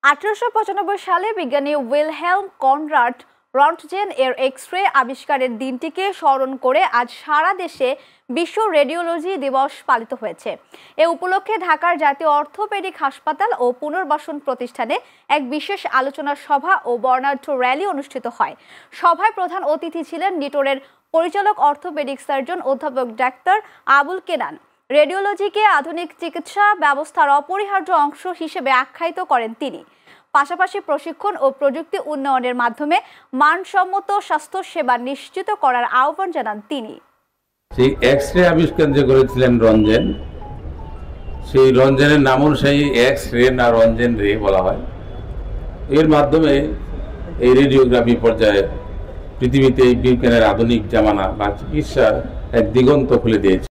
1895 সালে বিজ্ঞানী Wilhelm Conrad Röntgen এর এক্স-রে আবিষ্কারের দিনটিকে স্মরণ করে আজ সারা দেশে বিশ্ব রেডিওলজি দিবস পালিত হয়েছে। এ উপলক্ষে ঢাকার জাতীয় অর্থোপেডিক হাসপাতাল ও পুনর্বাসন প্রতিষ্ঠানে এক বিশেষ আলোচনা সভা ও বর্ণাঢ্য র্যালি অনুষ্ঠিত হয়। সভায় প্রধান অতিথি ছিলেন নিটোরের পরিচালক অর্থোপেডিক সার্জন অধ্যাপক ডাক্তার আবুল কেনান। রেডিওলজিকে আধুনিক চিকিৎসা ব্যবস্থার অপরিহার্য অংশ হিসেবে আখ্যায়িত করেন তিনি। পাশাপাশি প্রশিক্ষণ ও প্রযুক্তি উন্নয়নের মাধ্যমে মানসম্মত স্বাস্থ্যসেবা নিশ্চিত করার আহ্বান জানান তিনি। সেই এক্স-রে আবিষ্কার যে করেছিলেন রঞ্জেন, সেই রঞ্জেনের নাম অনুযায়ী এক্স-রে না রঞ্জেন রে বলা হয়। এর মাধ্যমে এই রেডিওগ্রাফি পর্যায়ে পৃথিবীতে এই বিজ্ঞানের আধুনিক জামানা বা চিকিৎসার এক দিগন্ত খুলে দিয়েছে।